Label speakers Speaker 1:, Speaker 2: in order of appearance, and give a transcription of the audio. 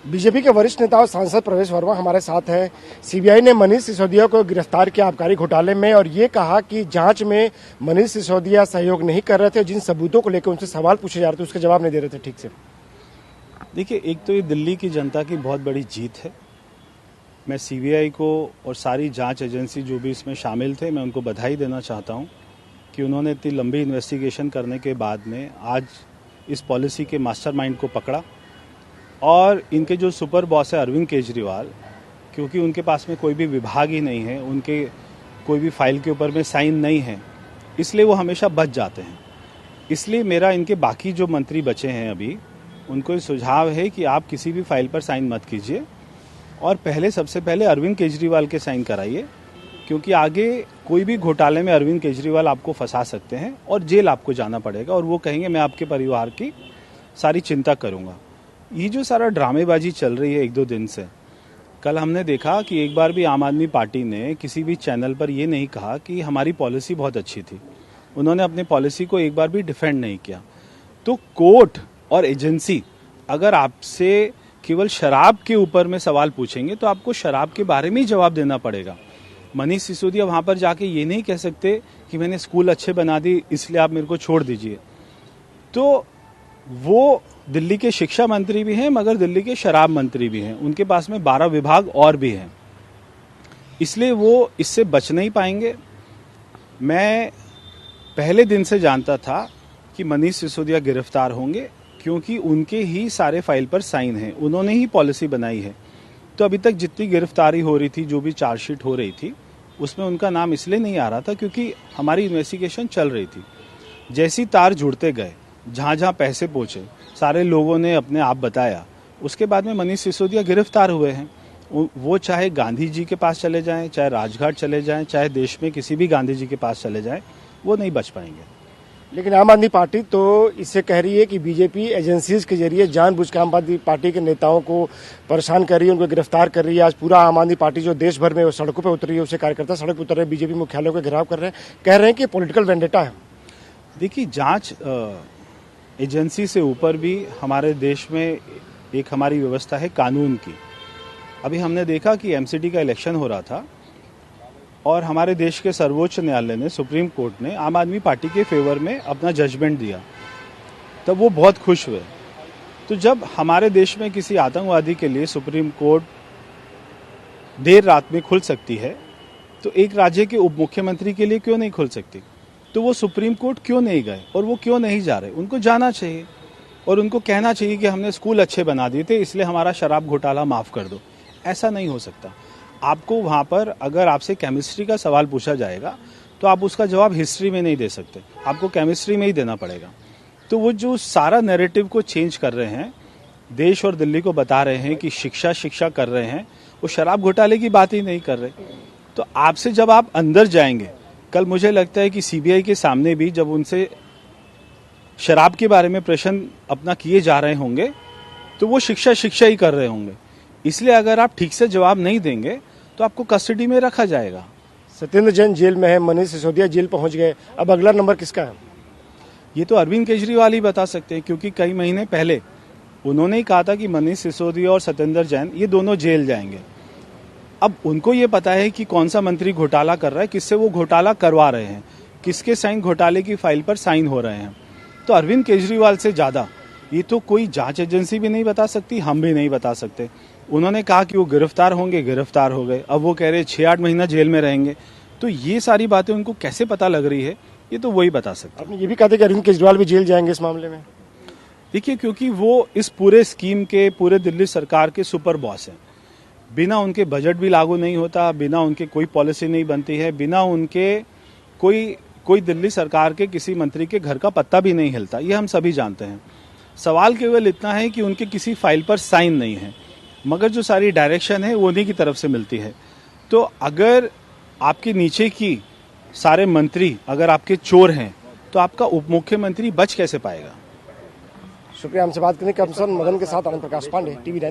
Speaker 1: BJP के वरिष्ठ नेता और सांसद प्रवेश वर्मा हमारे साथ हैं। सीबीआई ने मनीष सिसोदिया को गिरफ्तार किया आबकारी घोटाले में और ये कहा कि जांच में मनीष सिसोदिया सहयोग नहीं कर रहे थे। जिन सबूतों को लेकर उनसे सवाल पूछे जा रहे थे उसके जवाब नहीं दे रहे थे ठीक से।
Speaker 2: देखिए, एक तो ये दिल्ली की जनता की बहुत बड़ी जीत है। मैं सीबीआई को और सारी जांच एजेंसी जो भी इसमें शामिल थे, मैं उनको बधाई देना चाहता हूं कि उन्होंने इतनी लंबी इन्वेस्टिगेशन करने के बाद में आज इस पॉलिसी के मास्टरमाइंड को पकड़ा। और इनके जो सुपर बॉस है अरविंद केजरीवाल, क्योंकि उनके पास में कोई भी विभाग ही नहीं है, उनके कोई भी फाइल के ऊपर में साइन नहीं है, इसलिए वो हमेशा बच जाते हैं। इसलिए मेरा इनके बाकी जो मंत्री बचे हैं अभी, उनको ये सुझाव है कि आप किसी भी फाइल पर साइन मत कीजिए और सबसे पहले अरविंद केजरीवाल के साइन कराइए, क्योंकि आगे कोई भी घोटाले में अरविंद केजरीवाल आपको फंसा सकते हैं और जेल आपको जाना पड़ेगा और वो कहेंगे मैं आपके परिवार की सारी चिंता करूंगा। ये जो सारा ड्रामेबाजी चल रही है 1-2 दिन से, कल हमने देखा कि एक बार भी आम आदमी पार्टी ने किसी भी चैनल पर ये नहीं कहा कि हमारी पॉलिसी बहुत अच्छी थी। उन्होंने अपनी पॉलिसी को एक बार भी डिफेंड नहीं किया। तो कोर्ट और एजेंसी अगर आपसे केवल शराब के ऊपर में सवाल पूछेंगे तो आपको शराब के बारे में ही जवाब देना पड़ेगा। मनीष सिसोदिया वहां पर जाके ये नहीं कह सकते कि मैंने स्कूल अच्छे बना दी इसलिए आप मेरे को छोड़ दीजिए। तो वो दिल्ली के शिक्षा मंत्री भी हैं मगर दिल्ली के शराब मंत्री भी हैं। उनके पास में 12 विभाग और भी हैं, इसलिए वो इससे बच नहीं पाएंगे। मैं पहले दिन से जानता था कि मनीष सिसोदिया गिरफ्तार होंगे, क्योंकि उनके ही सारे फाइल पर साइन हैं, उन्होंने ही पॉलिसी बनाई है। तो अभी तक जितनी गिरफ्तारी हो रही थी, जो भी चार्जशीट हो रही थी, उसमें उनका नाम इसलिए नहीं आ रहा था क्योंकि हमारी इन्वेस्टिगेशन चल रही थी। जैसी तार जुड़ते गए, जहां जहां पैसे पहुंचे, सारे लोगों ने अपने आप बताया, उसके बाद में मनीष सिसोदिया गिरफ्तार हुए हैं। वो चाहे गांधी जी के पास चले जाएं, चाहे राजघाट चले जाएं, चाहे देश में किसी भी गांधी जी के पास चले जाएं, वो नहीं बच पाएंगे।
Speaker 1: लेकिन आम आदमी पार्टी तो इससे कह रही है कि बीजेपी एजेंसीज के जरिए जानबूझ के आम आदमी पार्टी के नेताओं को परेशान कर रही है, उनको गिरफ्तार कर रही है। आज पूरा आम आदमी पार्टी जो देश भर में वो सड़कों पर उतरी है, उसे कार्यकर्ता सड़क पर उतर रहे हैं, बीजेपी मुख्यालयों का घेराव कर रहे हैं, कह रहे हैं कि पॉलिटिकल वेंडेटा है।
Speaker 2: देखिए, जांच एजेंसी से ऊपर भी हमारे देश में एक हमारी व्यवस्था है कानून की। अभी हमने देखा कि एमसीडी का इलेक्शन हो रहा था और हमारे देश के सर्वोच्च न्यायालय ने, सुप्रीम कोर्ट ने आम आदमी पार्टी के फेवर में अपना जजमेंट दिया, तब वो बहुत खुश हुए। तो जब हमारे देश में किसी आतंकवादी के लिए सुप्रीम कोर्ट देर रात में खुल सकती है, तो एक राज्य के उप मुख्यमंत्री के लिए क्यों नहीं खुल सकती? तो वो सुप्रीम कोर्ट क्यों नहीं गए और वो क्यों नहीं जा रहे? उनको जाना चाहिए और उनको कहना चाहिए कि हमने स्कूल अच्छे बना दिए थे इसलिए हमारा शराब घोटाला माफ कर दो। ऐसा नहीं हो सकता। आपको वहां पर अगर आपसे केमिस्ट्री का सवाल पूछा जाएगा तो आप उसका जवाब हिस्ट्री में नहीं दे सकते, आपको केमिस्ट्री में ही देना पड़ेगा। तो वो जो सारा नैरेटिव को चेंज कर रहे हैं, देश और दिल्ली को बता रहे हैं कि शिक्षा कर रहे हैं, वो शराब घोटाले की बात ही नहीं कर रहे। तो आपसे जब आप अंदर जाएंगे, कल मुझे लगता है कि सीबीआई के सामने भी जब उनसे शराब के बारे में प्रश्न अपना किए जा रहे होंगे तो वो शिक्षा ही कर रहे होंगे। इसलिए अगर आप ठीक से जवाब नहीं देंगे तो आपको कस्टडी में रखा जाएगा।
Speaker 1: सत्येंद्र जैन जेल में है, मनीष सिसोदिया जेल पहुंच गए, अब अगला नंबर किसका है?
Speaker 2: ये तो अरविंद केजरीवाल ही बता सकते हैं, क्योंकि कई महीने पहले उन्होंने ही कहा था कि मनीष सिसोदिया और सत्येंद्र जैन ये दोनों जेल जाएंगे। अब उनको ये पता है कि कौन सा मंत्री घोटाला कर रहा है, किससे वो घोटाला करवा रहे हैं, किसके साइन घोटाले की फाइल पर साइन हो रहे हैं। तो अरविंद केजरीवाल से ज्यादा ये तो कोई जांच एजेंसी भी नहीं बता सकती, हम भी नहीं बता सकते। उन्होंने कहा कि वो गिरफ्तार होंगे, गिरफ्तार हो गए। अब वो कह रहे 6-8 महीना जेल में रहेंगे। तो ये सारी बातें उनको कैसे पता लग रही है, ये तो वही बता सकते।
Speaker 1: आपने ये भी कहा था कि अरविंद केजरीवाल भी जेल जाएंगे इस मामले में।
Speaker 2: देखिए, क्योंकि वो इस पूरे स्कीम के, पूरे दिल्ली सरकार के सुपर बॉस हैं। बिना उनके बजट भी लागू नहीं होता, बिना उनके कोई पॉलिसी नहीं बनती है, बिना उनके कोई दिल्ली सरकार के किसी मंत्री के घर का पत्ता भी नहीं हिलता। ये हम सभी जानते हैं। सवाल केवल इतना है कि उनके किसी फाइल पर साइन नहीं है, मगर जो सारी डायरेक्शन है वो उन्हीं की तरफ से मिलती है। तो अगर आपके नीचे की सारे मंत्री अगर आपके चोर हैं तो आपका उप मुख्यमंत्री बच कैसे पाएगा?
Speaker 1: शुक्रिया। हमसे बात करने के मदन के साथ आनंद प्रकाश पांडे, टीवी9।